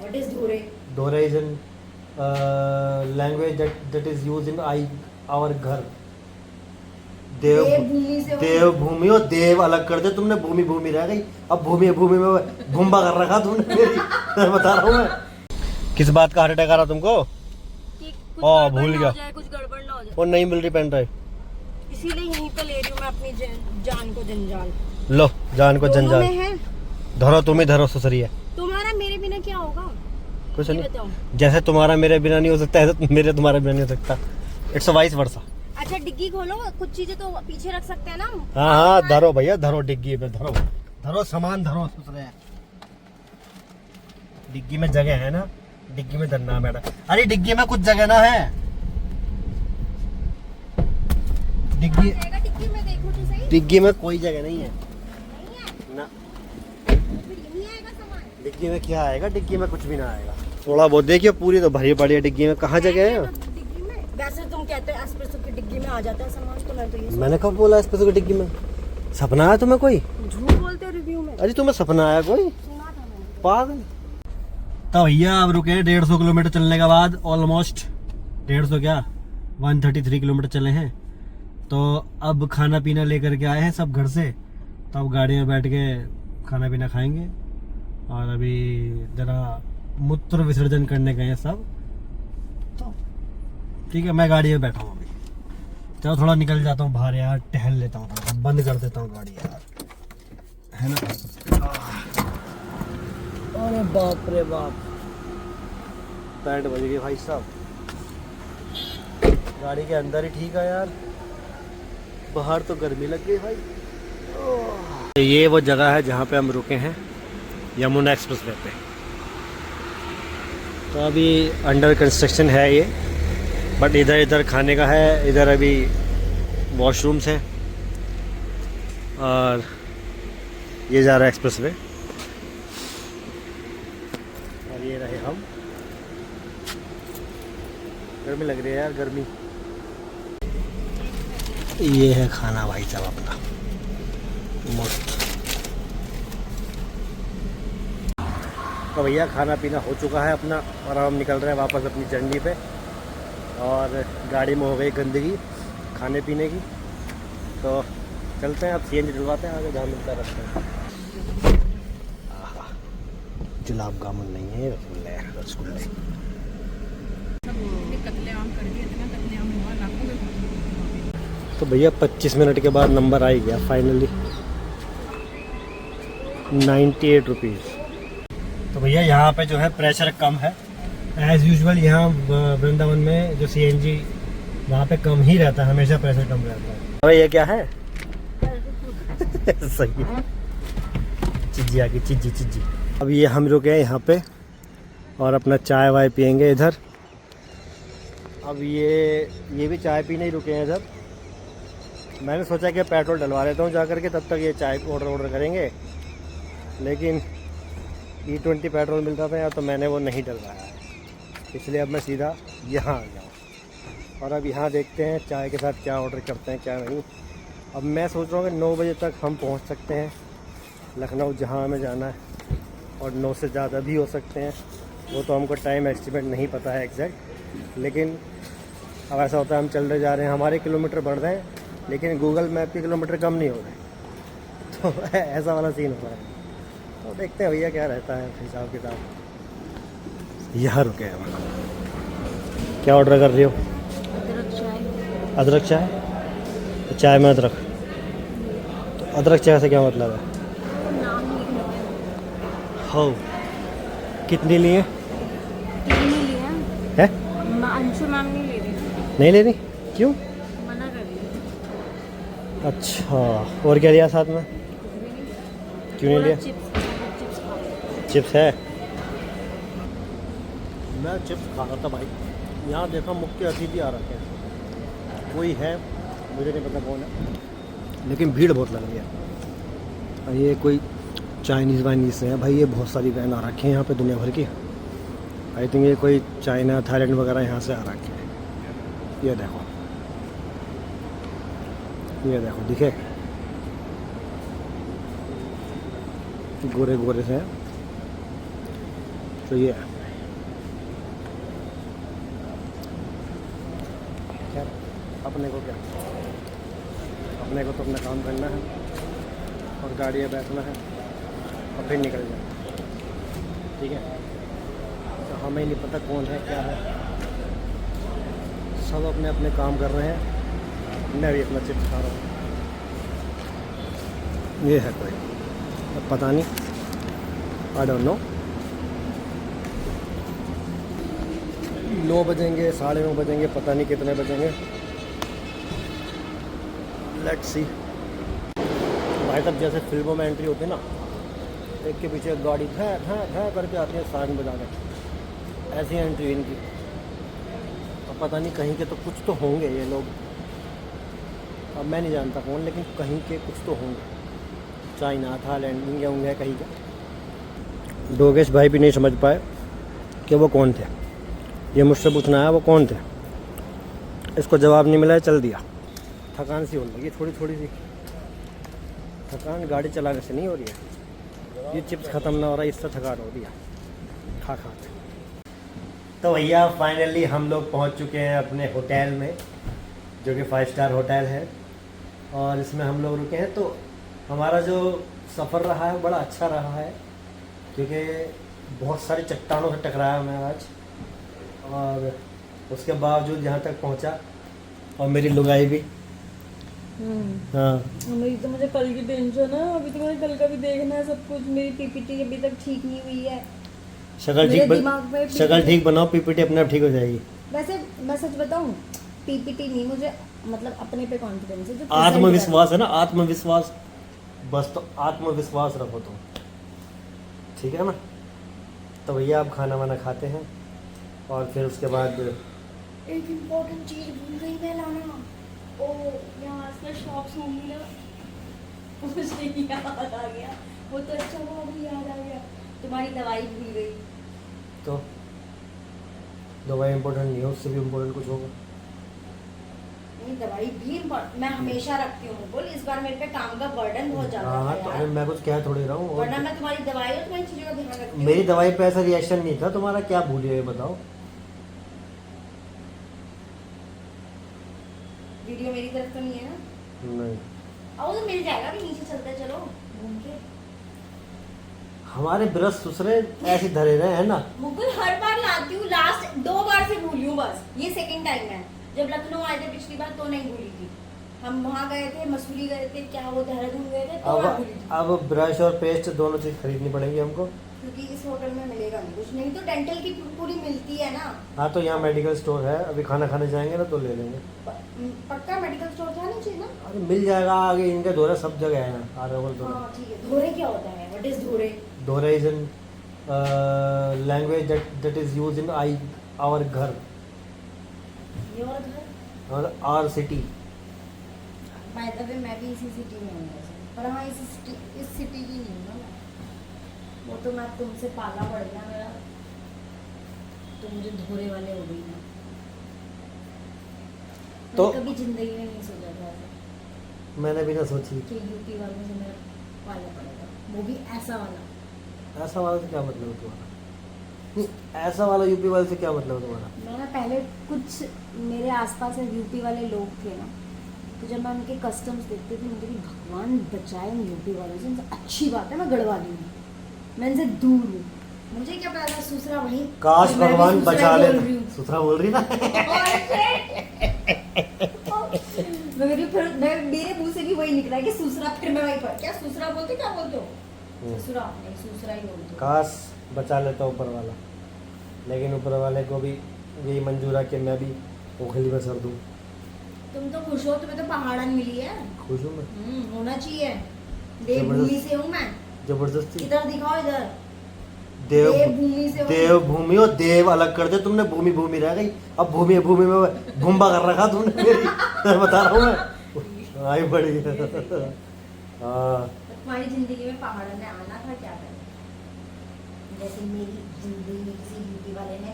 What is Dore? Dore is an language that is used in our घर. देवभूमि से देवभूमि और देव अलग कर दे तुमने, भूमि भूमि रह गई. अब भूमि भूमि में भूम्बा कर रखा तुमने मेरी. मैं बता रहा हूँ मैं. किस बात का हार्ट अटैक आ रहा तुमको? ओ भूल गया. कुछ गड़बड़ ना हो जाए, और नहीं मिल रही पेन ड्राइव. इसीलिए यहीं पे ले रही हूँ मैं अपनी जान को जंजाल. लो जान को दोनों जंजाल. में है. धरो तुम ही धरो सुसरी है. तुम्हारा मेरे बिना क्या होगा? कुछ ये नहीं. बताओ. जैसे तुम्हारा मेरे बिना नहीं हो सकता है, मेरे तुम्हारे बिना नहीं हो सकता. It's vice versa. अच्छा डिग्गी खोलो, कुछ चीजें तो पीछे रख सकते हैं ना हम. हाँ हाँ धरो भैया, धरो डिग्गी में धरो. धरो सामान धरो सुसरे. डिग्गी में जगह है ना, डिग्गी में धरना बेटा. अरे डिग्गी में कुछ जगह ना है. डिग्गी डिग्गी में देखो तो सही. डिग्गी में कोई जगह नहीं है नहीं है ना. फिर यहीं आएगा सामान. डिग्गी में क्या आएगा? डिग्गी में कुछ भी ना आएगा. थोड़ा बहुत देखिए, पूरी तो भरी पड़ी है डिग्गी में. कहाँ जगह है? डिग्गी में वैसे तुम कहते हो एस्प्रेसो की डिग्गी में आ जाता है सामान, तो मैं तो ये मैंने कब बोला स्पेशल की डिग्गी में? सपना आया तुम्हें कोई? झूठ बोलते हो रिव्यू में. अरे तुम्हें सपना आया कोई? सुना था मैंने. पागल. तो भैया अब रुके 150 किलोमीटर चलने के बाद. ऑलमोस्ट 150 क्या 133 किलोमीटर चले हैं. तो अब खाना पीना लेकर के आए हैं सब घर से. तो अब गाड़ी में बैठ के खाना पीना खाएंगे. और अभी जरा मूत्र विसर्जन करने गए हैं सब. तो ठीक है, मैं गाड़ी में बैठा हूँ अभी. चलो थोड़ा निकल जाता हूँ बाहर यार, टहल लेता हूँ. थोड़ा बंद कर देता हूँ गाड़ी यार, है ना. अरे बाप रे बाप, पैंट बज गई भाई साहब. गाड़ी के अंदर ही ठीक है यार, बाहर तो गर्मी लग गई भाई. ये वो जगह है जहाँ पे हम रुके हैं, यमुना एक्सप्रेसवे पे. तो अभी अंडर कंस्ट्रक्शन है ये, बट इधर इधर खाने का है. इधर अभी वॉशरूम्स हैं. और ये जा रहा है एक्सप्रेसवे. और ये रहे हम. गर्मी लग रही है यार, गर्मी. ये है खाना भाई साहब अपना मस्त. तो भैया खाना पीना हो चुका है अपना, और हम निकल रहे हैं वापस अपनी जर्नी पे. और गाड़ी में हो गई गंदगी खाने पीने की. तो चलते हैं अब, सीएनजी डलवाते हैं आगे जहाँ मिलता है रास्ते में. गुलाब जामुन नहीं है, रसगुल्ले हैं, रसगुल्ले. तो भैया 25 मिनट के बाद नंबर आ ही गया फाइनली. 98 रुपीज़. तो भैया यहाँ पे जो है प्रेशर कम है एज़ यूजुअल. यहाँ वृंदावन में जो सीएनजी वहाँ पे कम ही रहता है, हमेशा प्रेशर कम रहता है. अरे ये क्या है? सही है. चिज्जी आ गई, चिज्जी चिज्जी. अब ये हम रुके हैं यहाँ पे और अपना चाय वाय पियेंगे इधर. अब ये भी चाय पीने ही रुके हैं इधर. मैंने सोचा कि पेट्रोल डलवा लेता हूँ जा करके, तब तक ये चाय ऑर्डर करेंगे. लेकिन E20 पेट्रोल मिलता था यार, तो मैंने वो नहीं डलवाया, इसलिए अब मैं सीधा यहाँ आ गया हूँ. और अब यहाँ देखते हैं चाय के साथ क्या ऑर्डर करते हैं क्या नहीं. अब मैं सोच रहा हूँ कि 9 बजे तक हम पहुँच सकते हैं लखनऊ जहाँ हमें जाना है, और 9 से ज़्यादा भी हो सकते हैं. वो तो हमको टाइम एस्टिमेट नहीं पता है एग्जैक्ट. लेकिन अब ऐसा होता है हम चल रहे जा रहे हैं, हमारे किलोमीटर बढ़ रहे हैं, लेकिन गूगल मैप के किलोमीटर कम नहीं हो रहे. तो ऐसा वाला सीन हो रहा है. तो देखते हैं भैया क्या रहता है हिसाब किताब. यहाँ रुके हैं. क्या ऑर्डर कर रही हो? अदरक चाय. तो चाय में अदरक. तो अदरक चाय से क्या मतलब है? हो कितनी लिए? 3 ही लिए है? अंशु मैम नहीं ले रही. नहीं ले रही? क्यों? मना कर रही है. अच्छा, और क्या लिया साथ में? क्यों नहीं लिया? चिप्स है. मैं चिप्स खा रहा था भाई. यहाँ देखा मुख्य अतिथि आ रखे हैं. कोई है मुझे नहीं पता कौन है, लेकिन भीड़ बहुत लग रही है. और ये कोई चाइनीज़ वाइनीज़ से है भाई. ये बहुत सारी वैन आ रखी हैं यहाँ पे दुनिया भर की. आई थिंक ये कोई चाइना थाईलैंड वगैरह यहाँ से आ रखे हैं. ये देखो, ये देखो दिखे, गोरे गोरे से. तो ये अपने को क्या, अपने को तो अपना काम करना है और गाड़ी में बैठना है और फिर निकल जाना, ठीक है। तो हमें नहीं पता कौन है क्या है, सब अपने अपने काम कर रहे हैं। मैं भी अपना चिप्स खा रहा हूँ। ये है कोई, अब पता नहीं, आई डोंट नो। 9 बजेंगे, 9:30 बजेंगे, पता नहीं कितने बजेंगे, लेट्स सी। भाई साहब जैसे फिल्मों में एंट्री होती है ना, एक के पीछे एक गाड़ी धै धै धै करके आती है साइन बजा के, ऐसी एंट्री इनकी। अब पता नहीं कहीं के तो कुछ तो होंगे ये लोग, अब मैं नहीं जानता कौन, लेकिन कहीं के कुछ तो होंगे, चाइना थाईलैंड इंडिया होंगे कहीं का। डोगेश भाई भी नहीं समझ पाए कि वो कौन थे, ये मुझसे पूछना है वो कौन थे, इसको जवाब नहीं मिला, चल दिया। थकान सी होने लगी, थोड़ी थोड़ी सी थकान गाड़ी चलाने से नहीं हो रही है, ये चिप्स ख़त्म ना हो रहा है इससे थकान हो रही है खा खा के। तो भैया फाइनली हम लोग पहुंच चुके हैं अपने होटल में, जो कि 5 स्टार होटल है, और इसमें हम लोग रुके हैं। तो हमारा जो सफ़र रहा है बड़ा अच्छा रहा है, क्योंकि बहुत सारी चट्टानों से टकराया मैं आज, और उसके बावजूद यहाँ तक पहुँचा। और मेरी लुगाई भी, हाँ मेरी तो, मुझे कल की टेंशन है, अभी तो मुझे कल का भी देखना है सब कुछ। मेरी पीपीटी अभी तक ठीक नहीं हुई है। शक्ल ठीक बनाओ, पीपीटी अपने आप ठीक हो जाएगी। वैसे मैं सच बताऊं, पीपीटी नहीं, मुझे मतलब अपने पे कॉन्फिडेंस है, जो आत्मविश्वास है ना, आत्मविश्वास, बस तो आत्मविश्वास रखो तुम, ठीक है ना। तो भैया आप खाना वाना खाते हैं, और फिर उसके बाद एक इम्पोर्टेंट चीज भूल गई मैं लाना। ओ यहाँ से शॉप्स होंगी ना, मुझे याद आ गया, वो तो अच्छा हुआ अभी याद आ गया, तुम्हारी दवाई भूल गई। तो दवाई इम्पोर्टेंट नहीं है, उससे भी इम्पोर्टेंट कुछ होगा। नहीं, दवाई भी मैं हमेशा रखती हूँ, बोल इस बार मेरे पे काम का बर्डन बहुत ज्यादा हाँ है तो यार। मैं कुछ कह थोड़ी रहा हूँ, वरना मैं तुम्हारी दवाई और तुम्हारी चीजों का ध्यान रखती हूँ। मेरी दवाई पे ऐसा रिएक्शन नहीं था, तुम्हारा क्या भूलिए ये बताओ। वीडियो मेरी तरफ तो नहीं है ना? नहीं, आओ तो मिल जाएगा, भी नीचे चलते हैं, चलो घूम के। हमारे ब्रश सुसरे ऐसे धरे रहे हैं ना। मुकुल हर बार लाती हूँ, लास्ट 2 बार से भूली हूँ बस, ये सेकंड टाइम है। जब लखनऊ आए थे पिछली बार तो नहीं भूली थी, हम वहाँ गए थे, मसूरी गए थे, क्या वो देहरादून गए थे, तो मैं भूली थी। अब ब्रश और पेस्ट दोनों चीज खरीदनी पड़ेंगी हमको, क्योंकि इस होटल में मिलेगा नहीं कुछ, नहीं तो डेंटल की पूरी मिलती है ना। हाँ तो यहाँ मेडिकल स्टोर है, अभी खाना खाने जाएंगे ना तो ले लेंगे। पक्का मेडिकल स्टोर था ना चाहिए ना? अरे मिल जाएगा, आगे इनके धोरे सब जगह है ना, हाँ ठीक है। धोरे क्या होता है? व्हाट इज धोरे? धोरे is in language that is used in our घर योर घर or our city. By the way मैं भी इसी सिटी में हूँ वैसे, पर हाँ इस सिटी की नहीं हूँ ना मैं। वो तो मैं तुमसे पाला पड़ गया मेरा, तो मुझे धोरे वाले हो गई ना। तो कभी जिंदगी में नहीं सोचा था ऐसा मैंने भी ना सोची कि यूपी वालों से मेरा पाला पड़ेगा, वो भी ऐसा वाला। ऐसा वाला से क्या मतलब है तुम्हारा? ऐसा वाला यूपी वाले से क्या मतलब है तुम्हारा? मैं ना पहले कुछ मेरे आसपास यूपी वाले लोग थे ना, तो जब मैं उनके कस्टम्स देखती थी मुझे कि भगवान बचाए इन यूपी वालों से, इनसे अच्छी बात है मैं गढ़वाली हूँ, मैं इनसे दूर हूँ। मुझे क्या पता था सूसरा वही, काश मैं भी भगवान सूसरा बचा ही ले। बोल रही हूँ। सुथरा बोल रही ना। मेरे मुंह से भी वही निकला कि सूसरा, फिर मैं वही पर क्या सूसरा बोलते, क्या बोलते हो? सूसरा नहीं, सूसरा ही बोलते हो। काश बचा लेता ऊपर वाला, लेकिन ऊपर वाले को भी यही मंजूर है कि मैं भी ओखली में सर दूँ। तुम तो खुश हो, तुम्हें तो पहाड़न मिली है। खुश हूँ मैं, होना चाहिए। देवभूमि से हूँ मैं। जबरदस्ती। इधर दिखाओ, इधर देवभूमि से हूँ। देवभूमि और देव अलग कर दे तुमने, भूमि भूमि रह गई, अब भूमि भूमि में भूम्बा कर रखा तुमने मेरी। मैं बता रहा हूँ मैं, आई बड़ी। हाँ तुम्हारी जिंदगी में पहाड़न ने आना था, क्या करें? जैसे मेरी जिंदगी में किसी यूपी वाले ने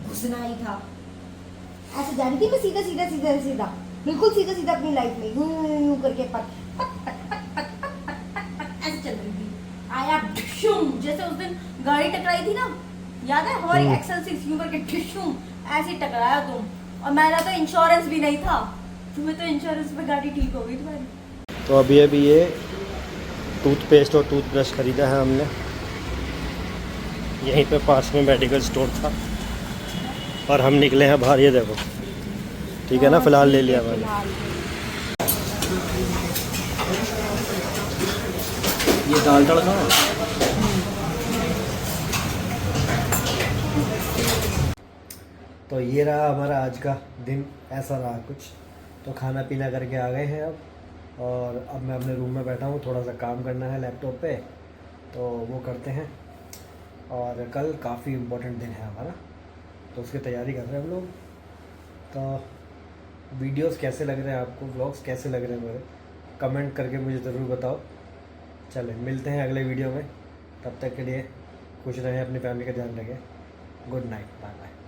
घुसना ही था। ऐसे जानी थी मैं सीधा सीधा सीधा सीधा, बिल्कुल सीधा सीधा अपनी लाइफ में यूं करके ऐसे चल रही थी। आया ढिशुम, जैसे उस दिन गाड़ी टकराई थी ना, याद है हमारी एक्सेल 6 यूं करके ढिशुम ऐसे टकराया तुम, और मेरा तो इंश्योरेंस भी नहीं था, तुम्हें तो इंश्योरेंस पे गाड़ी ठीक हो गई तुम्हारी। तो अभी ये टूथपेस्ट और टूथब्रश ख़रीदा है हमने, यहीं पे पास में मेडिकल स्टोर था, और हम निकले हैं बाहर। ये देखो, ठीक है ना, फ़िलहाल ले लिया मैंने। ये दाल तड़का है। तो ये रहा हमारा आज का दिन, ऐसा रहा कुछ। तो खाना पीना करके आ गए हैं अब, और अब मैं अपने रूम में बैठा हूँ, थोड़ा सा काम करना है लैपटॉप पे, तो वो करते हैं। और कल काफ़ी इम्पोर्टेंट दिन है हमारा, तो उसकी तैयारी कर रहे हैं हम लोग। तो वीडियोस कैसे लग रहे हैं आपको, व्लॉग्स कैसे लग रहे हैं मेरे, कमेंट करके मुझे ज़रूर बताओ। चलें, मिलते हैं अगले वीडियो में, तब तक के लिए खुश रहें, अपनी फैमिली का ध्यान रखें। Good night, bye bye.